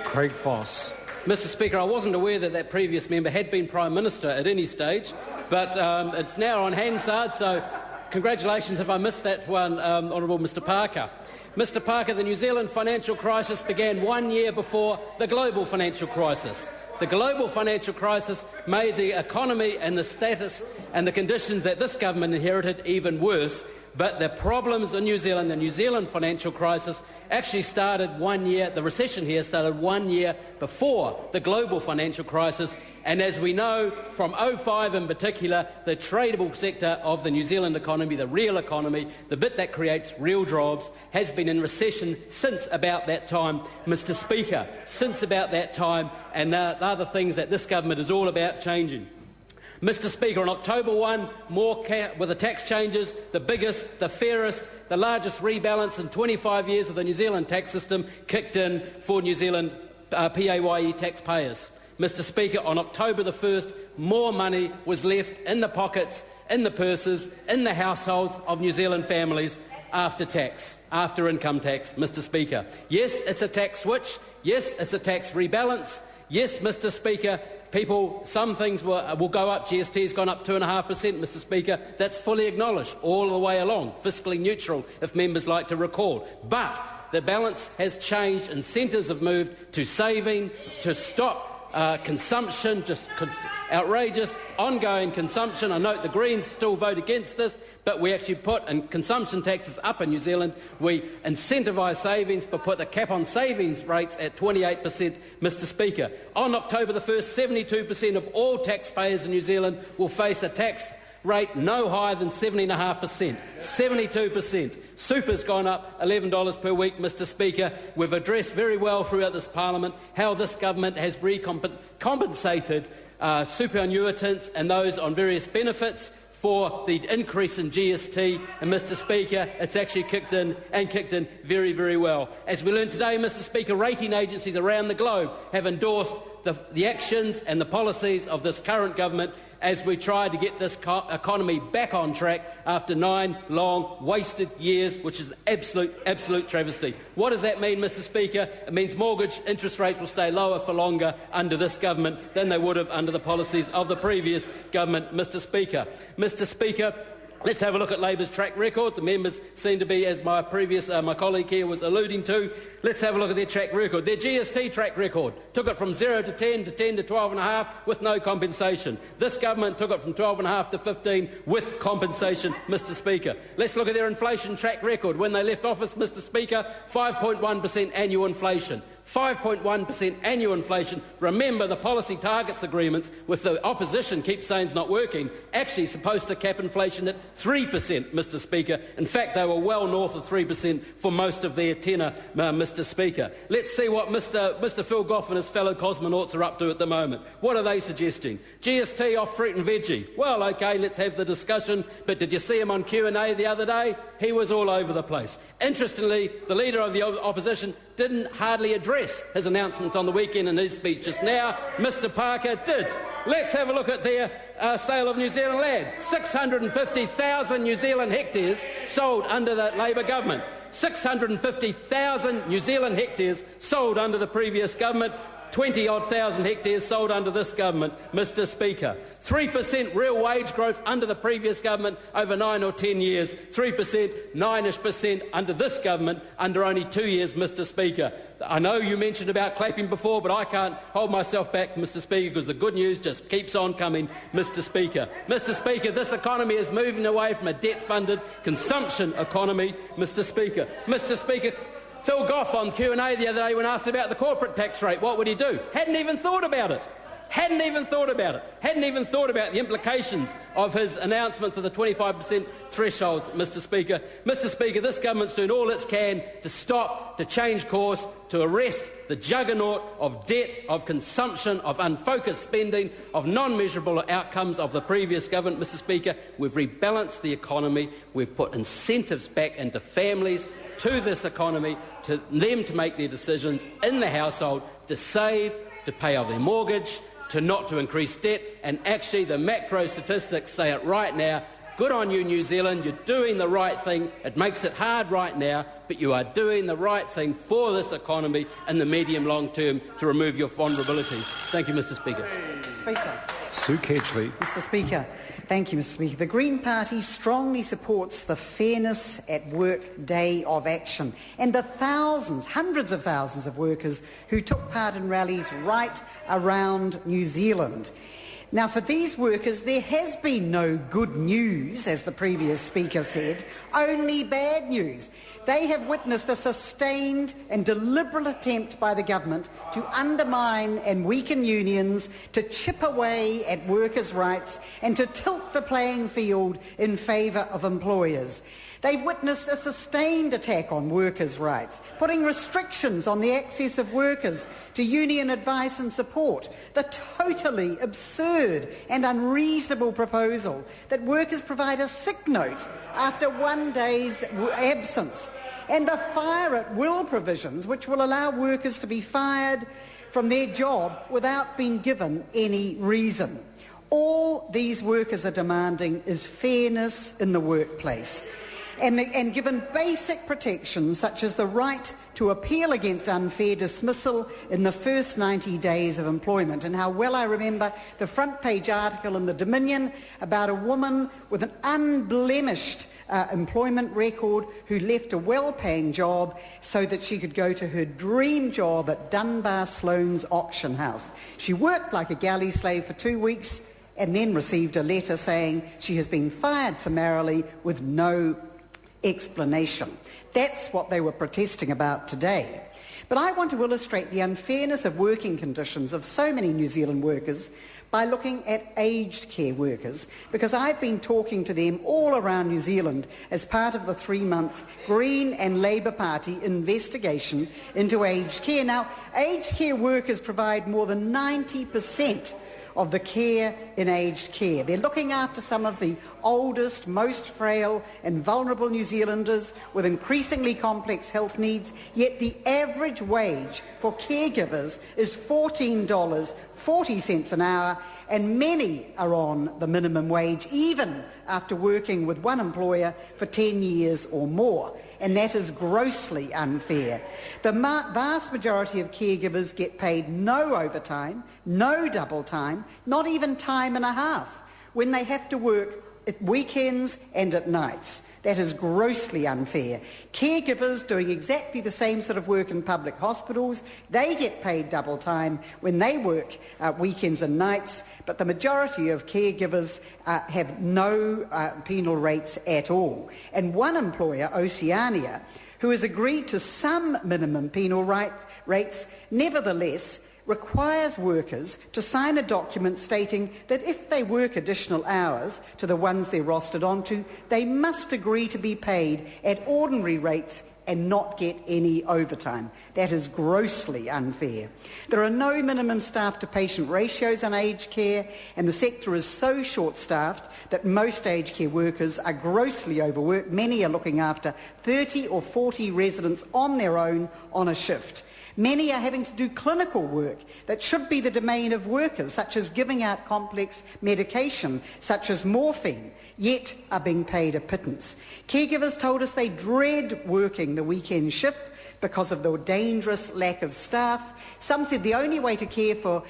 Craig Foss. Mr Speaker, I wasn't aware that that previous member had been Prime Minister at any stage, but it's now on Hansard, so congratulations if I missed that one, Honourable Mr Parker. Mr Parker, the New Zealand financial crisis began 1 year before the global financial crisis. The global financial crisis made the economy and the status and the conditions that this government inherited even worse. But the problems in New Zealand, the New Zealand financial crisis, actually started 1 year, the recession here started 1 year before the global financial crisis. And as we know from 2005 in particular, the tradable sector of the New Zealand economy, the real economy, the bit that creates real jobs, has been in recession since about that time, Mr Speaker, since about that time, and the other things that this government is all about changing. Mr Speaker, on October 1, with the tax changes, the biggest, the fairest, the largest rebalance in 25 years of the New Zealand tax system kicked in for New Zealand PAYE taxpayers. Mr Speaker, on October the 1st, more money was left in the pockets, in the purses, in the households of New Zealand families after tax, after income tax, Mr Speaker. Yes, it's a tax switch. Yes, it's a tax rebalance. Yes, Mr Speaker, some things will go up. GST has gone up 2.5%, Mr Speaker. That's fully acknowledged all the way along, fiscally neutral, if members like to recall. But the balance has changed. Incentives have moved to saving, to stop consumption, just outrageous, ongoing consumption. I note the Greens still vote against this, but we actually put consumption taxes up in New Zealand. We incentivise savings, but put the cap on savings rates at 28%, Mr Speaker. On October the 1st, 72% of all taxpayers in New Zealand will face a tax rate no higher than 70.5%. 72%. Super's gone up $11 per week, Mr Speaker. We've addressed very well throughout this Parliament how this government has compensated superannuitants and those on various benefits for the increase in GST, and Mr Speaker, it's actually kicked in very, very well. As we learned today, Mr Speaker, rating agencies around the globe have endorsed the actions and the policies of this current government as we try to get this economy back on track after 9 long, wasted years, which is an absolute travesty. What does that mean, Mr Speaker? It means mortgage interest rates will stay lower for longer under this government than they would have under the policies of the previous government, Mr Speaker. Mr Speaker, let's have a look at Labour's track record. The members seem to be, as my colleague here was alluding to, let's have a look at their track record. Their GST track record took it from 0 to 10 to 10 to 12.5 with no compensation. This government took it from 12.5 to 15 with compensation, Mr Speaker. Let's look at their inflation track record. When they left office, Mr Speaker, 5.1% annual inflation. 5.1% annual inflation. Remember, the policy targets agreements with the opposition keep saying it's not working, actually supposed to cap inflation at 3%, Mr Speaker. In fact, they were well north of 3% for most of their tenure, Mr Speaker. Let's see what Mr Phil Goff and his fellow cosmonauts are up to at the moment. What are they suggesting? GST off fruit and veggie. Well, OK, let's have the discussion, but did you see him on Q&A the other day? He was all over the place. Interestingly, the leader of the opposition didn't hardly address his announcements on the weekend in his speech just now. Mr Parker did. Let's have a look at their sale of New Zealand land. 650,000 New Zealand hectares sold under the Labour government. 650,000 New Zealand hectares sold under the previous government. 20-odd thousand hectares sold under this government, Mr Speaker. 3% real wage growth under the previous government over 9 or 10 years. 3%, 9-ish% under this government under only 2 years, Mr Speaker. I know you mentioned about clapping before, but I can't hold myself back, Mr Speaker, because the good news just keeps on coming, Mr Speaker. Mr Speaker, this economy is moving away from a debt-funded consumption economy, Mr Speaker. Mr Speaker, Phil Goff on Q&A the other day when asked about the corporate tax rate, what would he do? Hadn't even thought about it. Hadn't even thought about the implications of his announcement for the 25% thresholds, Mr Speaker. Mr Speaker, this government's doing all it can to stop, to change course, to arrest the juggernaut of debt, of consumption, of unfocused spending, of non-measurable outcomes of the previous government, Mr Speaker. We've rebalanced the economy. We've put incentives back into families, to this economy, to them to make their decisions in the household, to save, to pay off their mortgage, to not to increase debt, and actually the macro statistics say it right now, Good on you, New Zealand. You're doing the right thing. It makes it hard right now, but you are doing the right thing for this economy in the medium-long term to remove your vulnerabilities. Thank you, Mr Speaker. Sue Kedgley. Mr Speaker. Thank you, Mr Speaker. The Green Party strongly supports the Fairness at Work Day of Action and the thousands, hundreds of thousands of workers who took part in rallies right around New Zealand. Now, for these workers, there has been no good news, as the previous speaker said, only bad news. They have witnessed a sustained and deliberate attempt by the government to undermine and weaken unions, to chip away at workers' rights and to tilt the playing field in favour of employers. They've witnessed a sustained attack on workers' rights, putting restrictions on the access of workers to union advice and support, the totally absurd and unreasonable proposal that workers provide a sick note after 1 day's absence, and the fire-at-will provisions which will allow workers to be fired from their job without being given any reason. All these workers are demanding is fairness in the workplace. And given basic protections such as the right to appeal against unfair dismissal in the first 90 days of employment. And how well I remember the front page article in the Dominion about a woman with an unblemished employment record who left a well-paying job so that she could go to her dream job at Dunbar Sloane's auction house. She worked like a galley slave for 2 weeks and then received a letter saying she has been fired summarily with no explanation. That's what they were protesting about today. But I want to illustrate the unfairness of working conditions of so many New Zealand workers by looking at aged care workers, because I've been talking to them all around New Zealand as part of the 3-month Green and Labour Party investigation into aged care. Now, aged care workers provide more than 90% of the care in aged care. They're looking after some of the oldest, most frail and vulnerable New Zealanders with increasingly complex health needs, yet the average wage for caregivers is $14.40 an hour, and many are on the minimum wage, even after working with one employer for 10 years or more. And that is grossly unfair. The vast majority of caregivers get paid no overtime, no double time, not even time and a half, when they have to work at weekends and at nights. That is grossly unfair. Caregivers doing exactly the same sort of work in public hospitals, they get paid double time when they work weekends and nights, but the majority of caregivers have no penal rates at all. And one employer, Oceania, who has agreed to some minimum penal rates, nevertheless requires workers to sign a document stating that if they work additional hours to the ones they're rostered onto, they must agree to be paid at ordinary rates and not get any overtime. That is grossly unfair. There are no minimum staff-to-patient ratios in aged care, and the sector is so short-staffed that most aged care workers are grossly overworked. Many are looking after 30 or 40 residents on their own on a shift. Many are having to do clinical work that should be the domain of workers, such as giving out complex medication, such as morphine, yet are being paid a pittance. Caregivers told us they dread working the weekend shift because of the dangerous lack of staff. Some said the only way to care for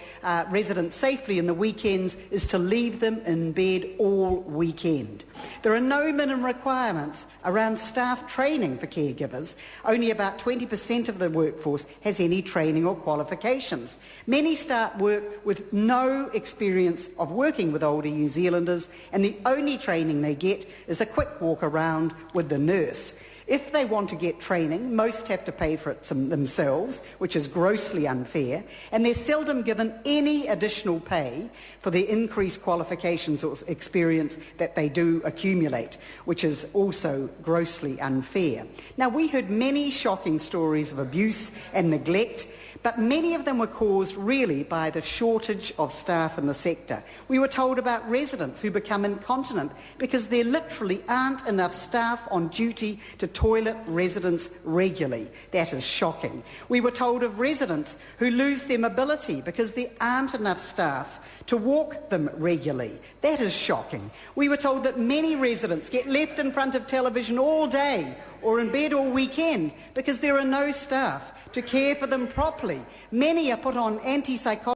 residents safely in the weekends is to leave them in bed all weekend. There are no minimum requirements around staff training for caregivers. Only about 20% of the workforce has any training or qualifications. Many start work with no experience of working with older New Zealanders, and the only training they get is a quick walk around with the nurse. If they want to get training, most have to pay for it themselves, which is grossly unfair, and they're seldom given any additional pay for the increased qualifications or experience that they do accumulate, which is also grossly unfair. Now, we heard many shocking stories of abuse and neglect, But many of them were caused really by the shortage of staff in the sector. We were told about residents who become incontinent because there literally aren't enough staff on duty to toilet residents regularly. That is shocking. We were told of residents who lose their mobility because there aren't enough staff to walk them regularly. That is shocking. We were told that many residents get left in front of television all day or in bed all weekend because there are no staff to care for them properly. Many are put on antipsychotics